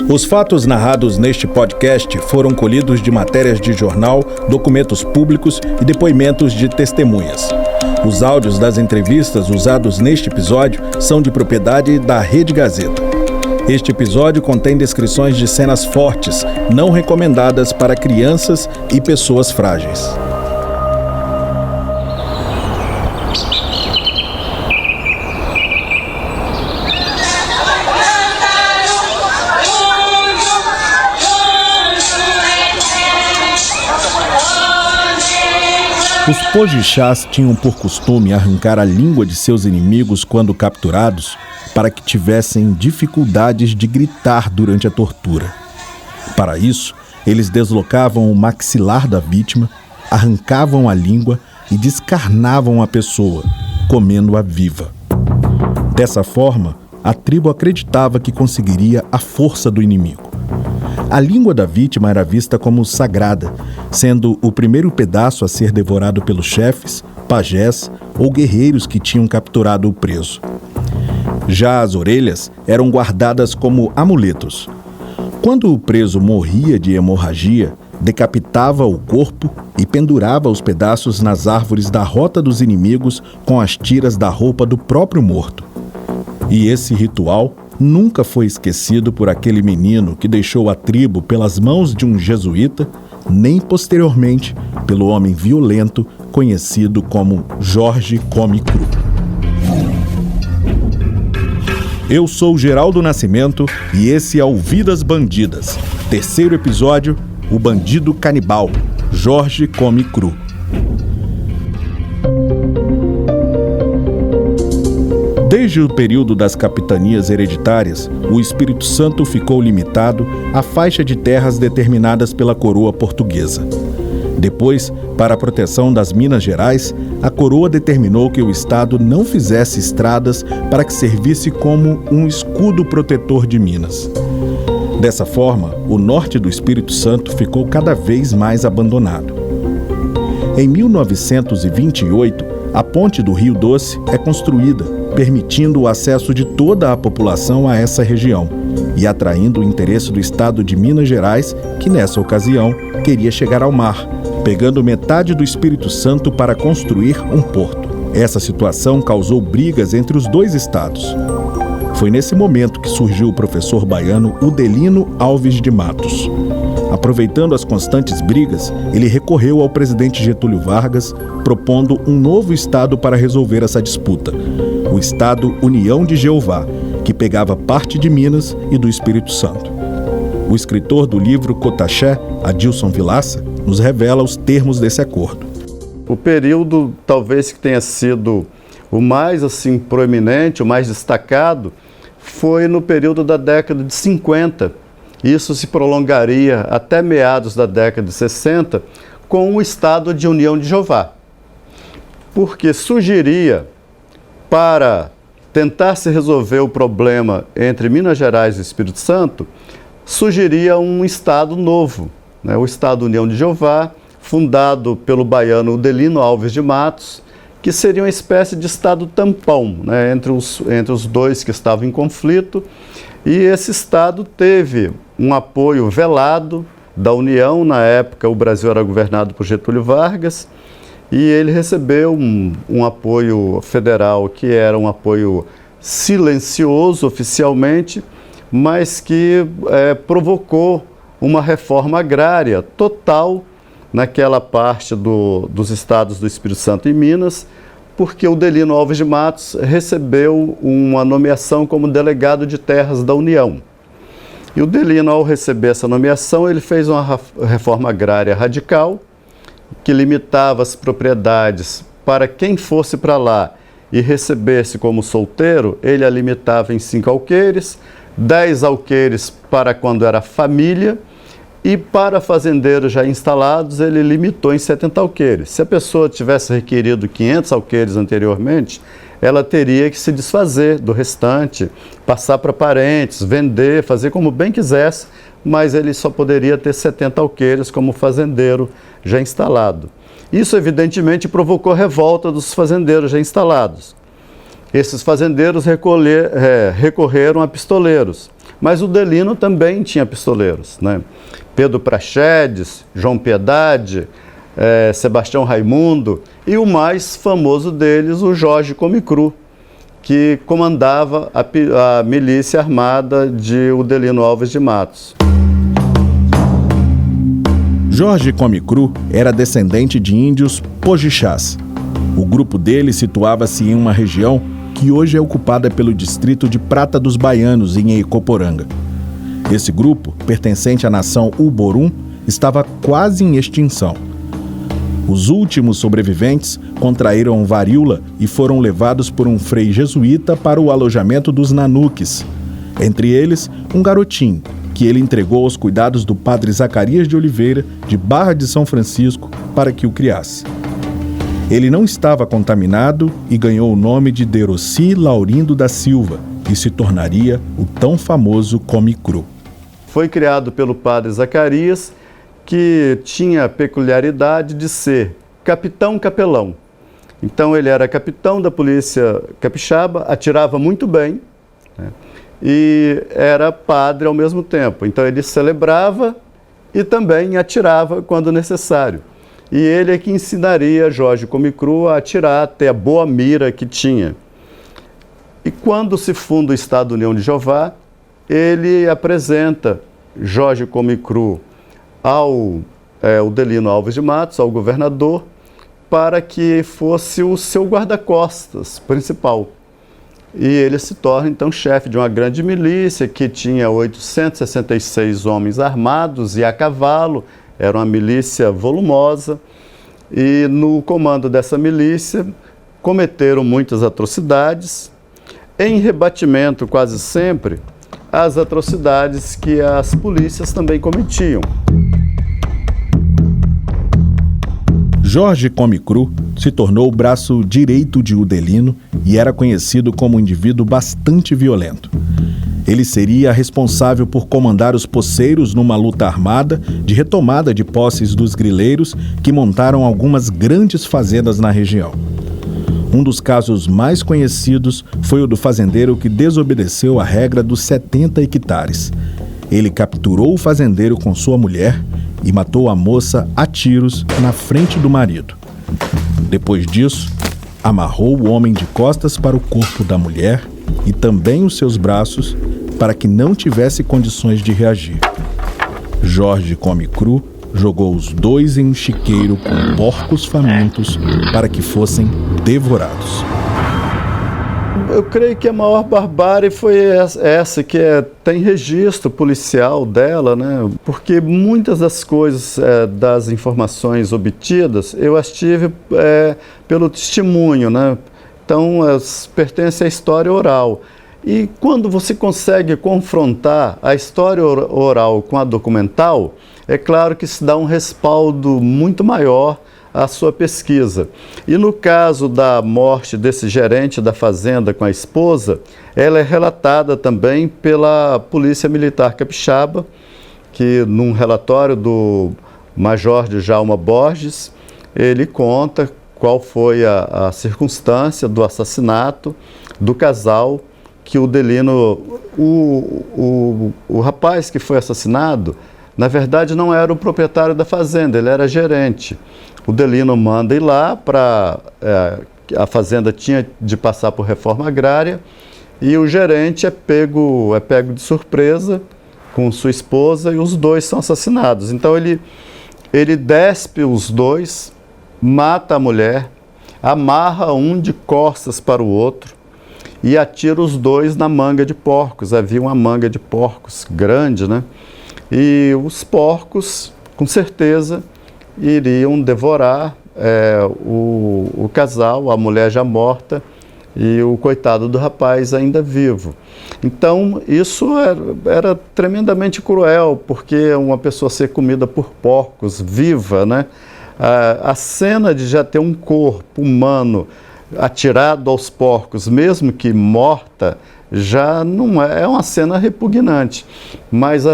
Os fatos narrados neste podcast foram colhidos de matérias de jornal, documentos públicos e depoimentos de testemunhas. Os áudios das entrevistas usados neste episódio são de propriedade da Rede Gazeta. Este episódio contém descrições de cenas fortes, não recomendadas para crianças e pessoas frágeis. Os pojixás tinham por costume arrancar a língua de seus inimigos quando capturados, para que tivessem dificuldades de gritar durante a tortura. Para isso, eles deslocavam o maxilar da vítima, arrancavam a língua e descarnavam a pessoa, comendo-a viva. Dessa forma, a tribo acreditava que conseguiria a força do inimigo. A língua da vítima era vista como sagrada, sendo o primeiro pedaço a ser devorado pelos chefes, pajés ou guerreiros que tinham capturado o preso. Já as orelhas eram guardadas como amuletos. Quando o preso morria de hemorragia, decapitava o corpo e pendurava os pedaços nas árvores da rota dos inimigos com as tiras da roupa do próprio morto. E esse ritual nunca foi esquecido por aquele menino que deixou a tribo pelas mãos de um jesuíta, nem posteriormente pelo homem violento conhecido como Jorge Come Cru. Eu sou Geraldo Nascimento e esse é o Vidas Bandidas. Terceiro episódio, o bandido canibal, Jorge Come Cru. Desde o período das capitanias hereditárias, o Espírito Santo ficou limitado à faixa de terras determinadas pela coroa portuguesa. Depois, para a proteção das Minas Gerais, a coroa determinou que o Estado não fizesse estradas para que servisse como um escudo protetor de Minas. Dessa forma, o norte do Espírito Santo ficou cada vez mais abandonado. Em 1928, a ponte do Rio Doce é construída, permitindo o acesso de toda a população a essa região e atraindo o interesse do Estado de Minas Gerais, que nessa ocasião queria chegar ao mar, pegando metade do Espírito Santo para construir um porto. Essa situação causou brigas entre os dois estados. Foi nesse momento que surgiu o professor baiano Udelino Alves de Matos. Aproveitando as constantes brigas, ele recorreu ao presidente Getúlio Vargas, propondo um novo estado para resolver essa disputa, o Estado União de Jeová, que pegava parte de Minas e do Espírito Santo. O escritor do livro Cotaxé, Adilson Vilaça, nos revela os termos desse acordo. O período talvez que tenha sido o mais proeminente, o mais destacado, foi no período da década de 50. Isso se prolongaria até meados da década de 60 com o Estado de União de Jeová, porque surgiria, para tentar se resolver o problema entre Minas Gerais e Espírito Santo, surgiria um Estado novo, o Estado União de Jeová, fundado pelo baiano Udelino Alves de Matos, que seria uma espécie de Estado tampão, entre os dois que estavam em conflito. E esse Estado teve um apoio velado da União. Na época, o Brasil era governado por Getúlio Vargas, e ele recebeu um apoio federal que era um apoio silencioso oficialmente, mas que provocou uma reforma agrária total naquela parte dos estados do Espírito Santo e Minas, porque o Udelino Alves de Matos recebeu uma nomeação como delegado de terras da União. E o Udelino, ao receber essa nomeação, ele fez uma reforma agrária radical, que limitava as propriedades para quem fosse para lá e recebesse como solteiro, ele a limitava em 5 alqueires, 10 alqueires para quando era família, e para fazendeiros já instalados, ele limitou em 70 alqueires. Se a pessoa tivesse requerido 500 alqueires anteriormente, ela teria que se desfazer do restante, passar para parentes, vender, fazer como bem quisesse, mas ele só poderia ter 70 alqueires como fazendeiro já instalado. Isso, evidentemente, provocou revolta dos fazendeiros já instalados. Esses fazendeiros recorreram a pistoleiros, Mas o Delino também tinha pistoleiros, né? Pedro Praxedes, João Piedade, Sebastião Raimundo e o mais famoso deles, o Jorge Comecru, que comandava a milícia armada de Udelino Alves de Matos. Jorge Comecru era descendente de índios Pojixás. O grupo dele situava-se em uma região que hoje é ocupada pelo distrito de Prata dos Baianos, em Eicoporanga. Esse grupo, pertencente à nação Uborum, estava quase em extinção. Os últimos sobreviventes contraíram varíola e foram levados por um frei jesuíta para o alojamento dos Nanuques. Entre eles, um garotinho, que ele entregou aos cuidados do padre Zacarias de Oliveira, de Barra de São Francisco, para que o criasse. Ele não estava contaminado e ganhou o nome de Deroci Laurindo da Silva e se tornaria o tão famoso Comecru. Foi criado pelo padre Zacarias, que tinha a peculiaridade de ser capitão-capelão. Então ele era capitão da polícia capixaba, atirava muito bem, né, e era padre ao mesmo tempo. Então ele celebrava e também atirava quando necessário. E ele é que ensinaria Jorge Comecru a atirar, até a boa mira que tinha. E quando se funda o Estado da União de Jeová, ele apresenta Jorge Comecru ao Udelino Alves de Matos, ao governador, para que fosse o seu guarda-costas principal. E ele se torna, então, chefe de uma grande milícia que tinha 866 homens armados e a cavalo. Era uma milícia volumosa e no comando dessa milícia cometeram muitas atrocidades, em rebatimento quase sempre às atrocidades que as polícias também cometiam. Jorge Comecru se tornou o braço direito de Udelino e era conhecido como um indivíduo bastante violento. Ele seria responsável por comandar os poceiros numa luta armada de retomada de posses dos grileiros que montaram algumas grandes fazendas na região. Um dos casos mais conhecidos foi o do fazendeiro que desobedeceu a regra dos 70 hectares. Ele capturou o fazendeiro com sua mulher e matou a moça a tiros na frente do marido. Depois disso, amarrou o homem de costas para o corpo da mulher e também os seus braços para que não tivesse condições de reagir. Jorge Comecru jogou os dois em um chiqueiro com porcos famintos para que fossem devorados. Eu creio que a maior barbárie foi essa, que tem registro policial dela, né? Porque muitas das coisas, das informações obtidas, eu as tive pelo testemunho, né? Então, pertencem à história oral. E quando você consegue confrontar a história oral com a documental, é claro que se dá um respaldo muito maior à sua pesquisa. E no caso da morte desse gerente da fazenda com a esposa, ela é relatada também pela Polícia Militar Capixaba, que num relatório do Major Djalma Borges, ele conta qual foi a circunstância do assassinato do casal, que o Udelino, o rapaz que foi assassinado, na verdade não era o proprietário da fazenda, ele era gerente. O Udelino manda ir lá para... a fazenda tinha de passar por reforma agrária e o gerente é pego de surpresa com sua esposa e os dois são assassinados. Então ele despe os dois, mata a mulher, amarra um de costas para o outro e atira os dois na manga de porcos. Havia uma manga de porcos grande, né? E os porcos, com certeza, iriam devorar o casal, a mulher já morta e o coitado do rapaz ainda vivo. Então, isso era tremendamente cruel, porque uma pessoa ser comida por porcos, viva, né? A cena de já ter um corpo humano atirado aos porcos, mesmo que morta, já não é uma cena repugnante. Mas,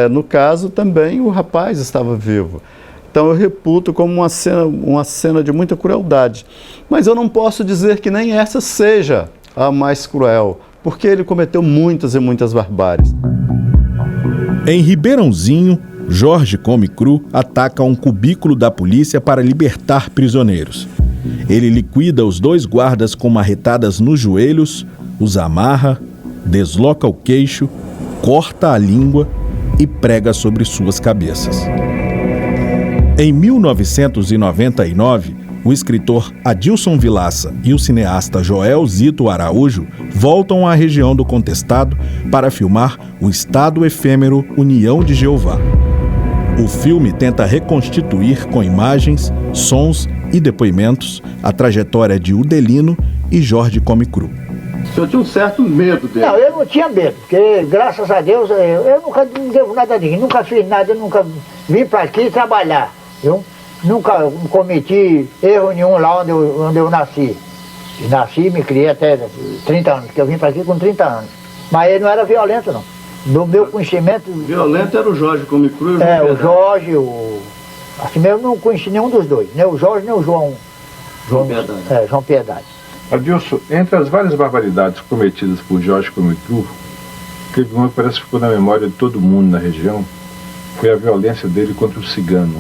no caso, também o rapaz estava vivo. Então, eu reputo como uma cena de muita crueldade. Mas eu não posso dizer que nem essa seja a mais cruel, porque ele cometeu muitas e muitas barbáries. Em Ribeirãozinho, Jorge Come Cru ataca um cubículo da polícia para libertar prisioneiros. Ele liquida os 2 guardas com marretadas nos joelhos, os amarra, desloca o queixo, corta a língua e prega sobre suas cabeças. Em 1999, o escritor Adilson Vilaça e o cineasta Joel Zito Araújo voltam à região do Contestado para filmar o estado efêmero União de Jeová. O filme tenta reconstituir com imagens, sons e depoimentos a trajetória de Udelino e Jorge Come Cru. O senhor tinha um certo medo dele? Não, eu não tinha medo, porque graças a Deus eu nunca não devo nada a ninguém, nunca fiz nada, eu nunca vim para aqui trabalhar. Eu nunca cometi erro nenhum lá onde eu nasci. Nasci e me criei até 30 anos, porque eu vim para aqui com 30 anos. Mas ele não era violento, não. No meu conhecimento... Violento era o Jorge Come Cru e o João É, Piedade. o Jorge, assim mesmo eu não conheci nenhum dos dois, nem o Jorge nem o João Piedade. João Piedade. Adilson, entre as várias barbaridades cometidas por Jorge Come Cru, teve uma que parece que ficou na memória de todo mundo na região, foi a violência dele contra o cigano.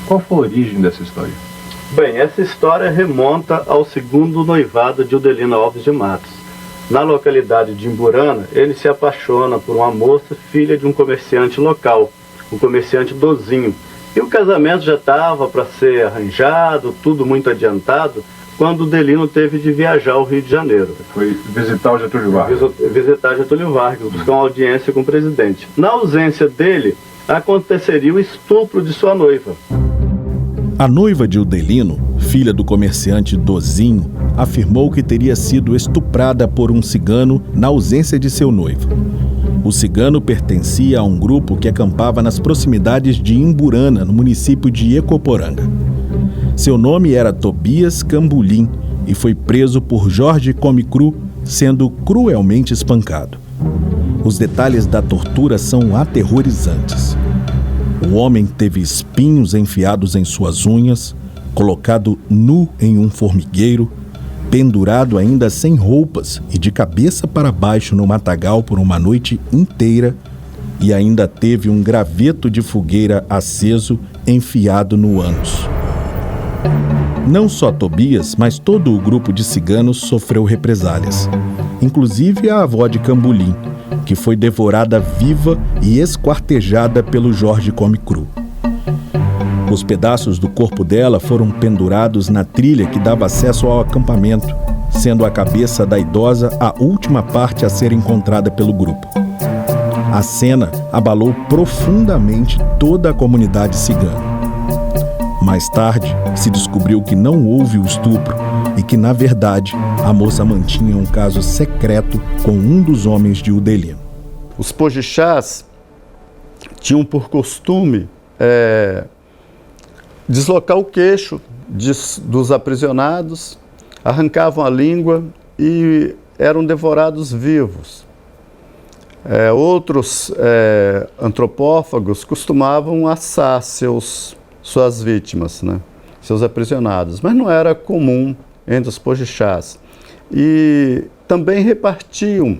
Qual foi a origem dessa história? Bem, essa história remonta ao segundo noivado de Udelino Alves de Matos. Na localidade de Imburana, ele se apaixona por uma moça, filha de um comerciante local, o comerciante Dozinho. E o casamento já estava para ser arranjado, tudo muito adiantado, quando Udelino teve de viajar ao Rio de Janeiro. Foi visitar o Getúlio Vargas. Visitar Getúlio Vargas, buscar uma audiência com o presidente. Na ausência dele, aconteceria o estupro de sua noiva. A noiva de Udelino, filha do comerciante Dozinho, afirmou que teria sido estuprada por um cigano na ausência de seu noivo. O cigano pertencia a um grupo que acampava nas proximidades de Imburana, no município de Ecoporanga. Seu nome era Tobias Cambulim e foi preso por Jorge Come Cru, sendo cruelmente espancado. Os detalhes da tortura são aterrorizantes. O homem teve espinhos enfiados em suas unhas, colocado nu em um formigueiro, pendurado ainda sem roupas e de cabeça para baixo no matagal por uma noite inteira, e ainda teve um graveto de fogueira aceso enfiado no ânus. Não só Tobias, mas todo o grupo de ciganos sofreu represálias, inclusive a avó de Cambulim, que foi devorada viva e esquartejada pelo Jorge Come Cru. Os pedaços do corpo dela foram pendurados na trilha que dava acesso ao acampamento, sendo a cabeça da idosa a última parte a ser encontrada pelo grupo. A cena abalou profundamente toda a comunidade cigana. Mais tarde, se descobriu que não houve o estupro e que, na verdade, a moça mantinha um caso secreto com um dos homens de Udelino. Os pojixás tinham por costume deslocar o queixo dos aprisionados, arrancavam a língua e eram devorados vivos. Outros antropófagos costumavam assar suas vítimas, né? Seus aprisionados, mas não era comum entre os pojixás. E também repartiam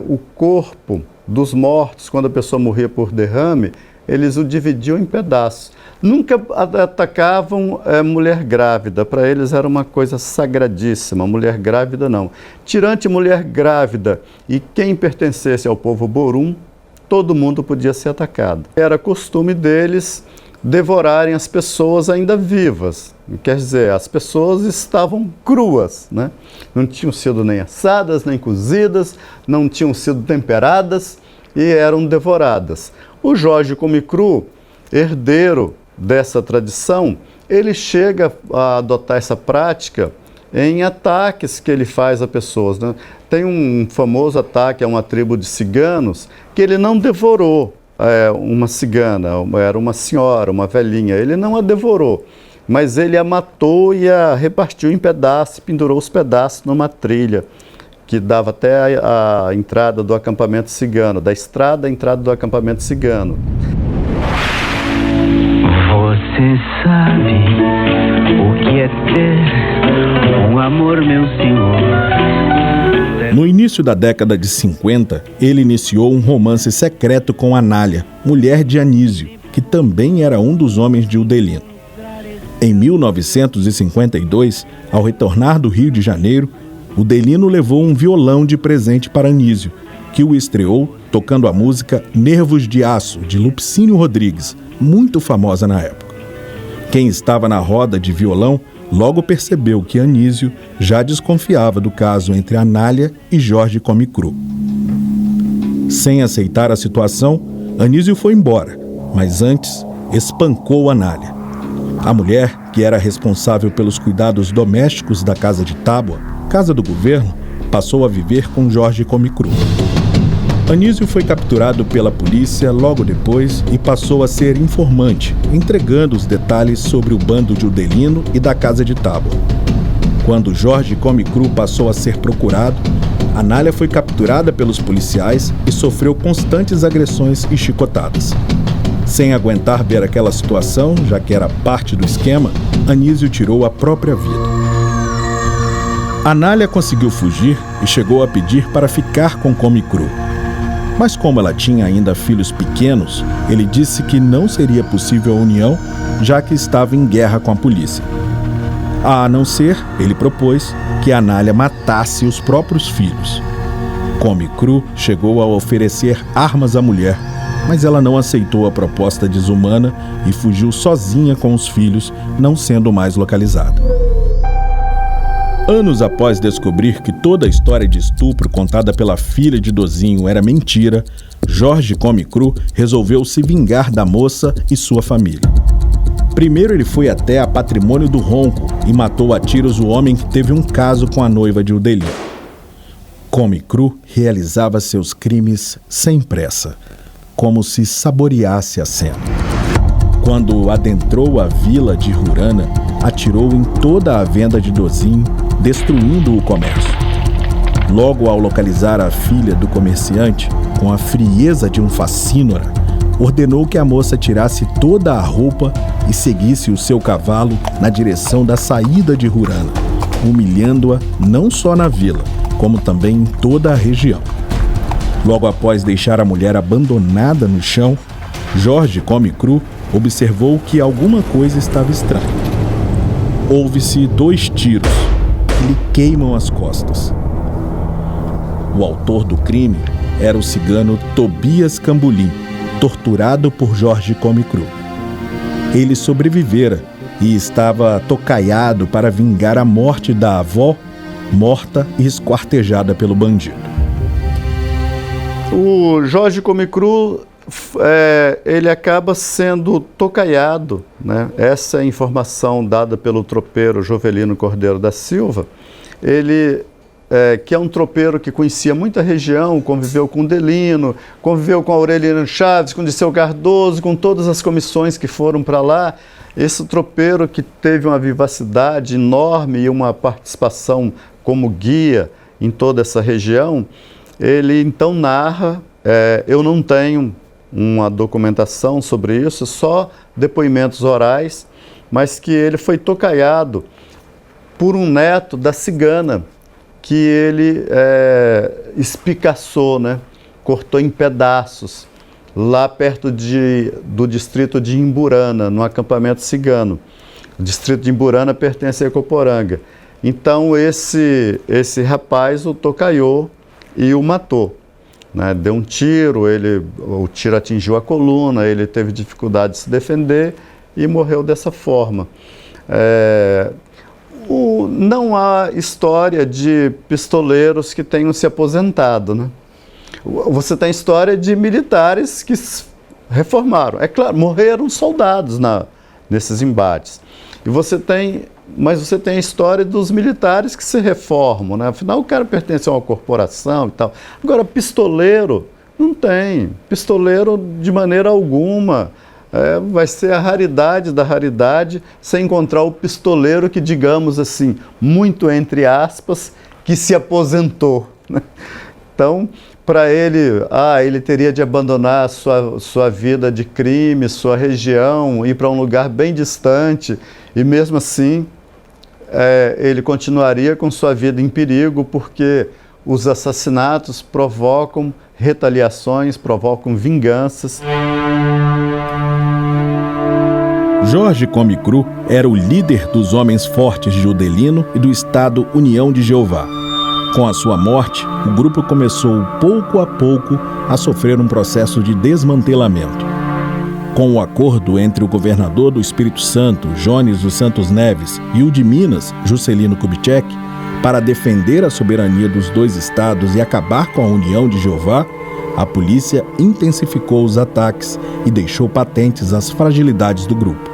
o corpo dos mortos, quando a pessoa morria por derrame, eles o dividiam em pedaços. Nunca atacavam mulher grávida, para eles era uma coisa sagradíssima, mulher grávida não. Tirante mulher grávida e quem pertencesse ao povo Borum, todo mundo podia ser atacado. Era costume deles devorarem as pessoas ainda vivas, quer dizer, as pessoas estavam cruas, né? Não tinham sido nem assadas, nem cozidas, não tinham sido temperadas e eram devoradas. O Jorge Come Cru, herdeiro dessa tradição, ele chega a adotar essa prática em ataques que ele faz a pessoas, né? Tem um famoso ataque a uma tribo de ciganos que ele não devorou uma cigana, era uma senhora, uma velhinha, ele não a devorou, mas ele a matou e a repartiu em pedaços, pendurou os pedaços numa trilha que dava até a entrada do acampamento cigano, da estrada à entrada do acampamento cigano. Você sabe o que é ter um amor, meu senhor? No início da década de 50, ele iniciou um romance secreto com Anália, mulher de Anísio, que também era um dos homens de Udelino. Em 1952, ao retornar do Rio de Janeiro, Udelino levou um violão de presente para Anísio, que o estreou tocando a música Nervos de Aço, de Lupicínio Rodrigues, muito famosa na época. Quem estava na roda de violão logo percebeu que Anísio já desconfiava do caso entre Anália e Jorge Comecru. Sem aceitar a situação, Anísio foi embora, mas antes espancou Anália. A mulher, que era responsável pelos cuidados domésticos da casa de Tábua, casa do governo, passou a viver com Jorge Comecru. Anísio foi capturado pela polícia logo depois e passou a ser informante, entregando os detalhes sobre o bando de Udelino e da casa de Tábua. Quando Jorge Comecru passou a ser procurado, Anália foi capturada pelos policiais e sofreu constantes agressões e chicotadas. Sem aguentar ver aquela situação, já que era parte do esquema, Anísio tirou a própria vida. Anália conseguiu fugir e chegou a pedir para ficar com Comecru. Mas como ela tinha ainda filhos pequenos, ele disse que não seria possível a união, já que estava em guerra com a polícia. A não ser, ele propôs, que Anália matasse os próprios filhos. Comecru chegou a oferecer armas à mulher, mas ela não aceitou a proposta desumana e fugiu sozinha com os filhos, não sendo mais localizada. Anos após descobrir que toda a história de estupro contada pela filha de Dozinho era mentira, Jorge Comecru resolveu se vingar da moça e sua família. Primeiro ele foi até a Patrimônio do Ronco e matou a tiros o homem que teve um caso com a noiva de Udelino. Comecru realizava seus crimes sem pressa, como se saboreasse a cena. Quando adentrou a vila de Rurana, atirou em toda a venda de Dozinho, destruindo o comércio. Logo ao localizar a filha do comerciante, com a frieza de um facínora, ordenou que a moça tirasse toda a roupa e seguisse o seu cavalo na direção da saída de Rurana, humilhando-a não só na vila, como também em toda a região. Logo após deixar a mulher abandonada no chão, Jorge Comecru observou que alguma coisa estava estranha. Ouve-se 2 tiros que lhe queimam as costas. O autor do crime era o cigano Tobias Cambulim, torturado por Jorge Comecru. Ele sobrevivera e estava tocaiado para vingar a morte da avó, morta e esquartejada pelo bandido. O Jorge Comecru, ele acaba sendo tocaiado, né? Essa é a informação dada pelo tropeiro Jovelino Cordeiro da Silva. Ele, que é um tropeiro que conhecia muita região, conviveu com Udelino, conviveu com Aureliano Chaves, com Disseu Cardoso, com todas as comissões que foram para lá. Esse tropeiro que teve uma vivacidade enorme e uma participação como guia em toda essa região, ele então narra, eu não tenho uma documentação sobre isso, só depoimentos orais, mas que ele foi tocaiado por um neto da cigana, que ele espicaçou, né? Cortou em pedaços, lá perto do distrito de Imburana, no acampamento cigano. O distrito de Imburana pertence a Ecoporanga. Então esse rapaz o tocaiou e o matou. Né? Deu um tiro, o tiro atingiu a coluna, ele teve dificuldade de se defender e morreu dessa forma. Não há história de pistoleiros que tenham se aposentado. Né? Você tem história de militares que reformaram. É claro, morreram soldados nesses embates. Mas você tem a história dos militares que se reformam, né? Afinal, o cara pertence a uma corporação e tal. Agora, pistoleiro, não tem. Pistoleiro, de maneira alguma. Vai ser a raridade da raridade você encontrar o pistoleiro que, digamos assim, muito entre aspas, que se aposentou. Né? Então, para ele teria de abandonar sua vida de crime, sua região, ir para um lugar bem distante, e mesmo assim ele continuaria com sua vida em perigo, porque os assassinatos provocam retaliações, provocam vinganças. Jorge Comecru era o líder dos Homens Fortes de Udelino e do Estado União de Jeová. Com a sua morte, o grupo começou, pouco a pouco, a sofrer um processo de desmantelamento. Com o acordo entre o governador do Espírito Santo, Jones dos Santos Neves, e o de Minas, Juscelino Kubitschek, para defender a soberania dos dois estados e acabar com a União de Jeová, a polícia intensificou os ataques e deixou patentes as fragilidades do grupo.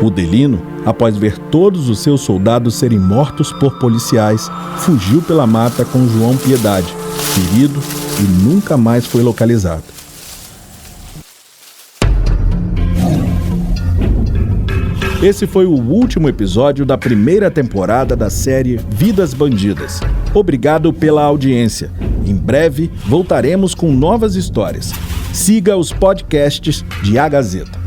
Udelino, após ver todos os seus soldados serem mortos por policiais, fugiu pela mata com João Piedade, ferido e nunca mais foi localizado. Esse foi o último episódio da primeira temporada da série Vidas Bandidas. Obrigado pela audiência. Em breve voltaremos com novas histórias. Siga os podcasts de A Gazeta.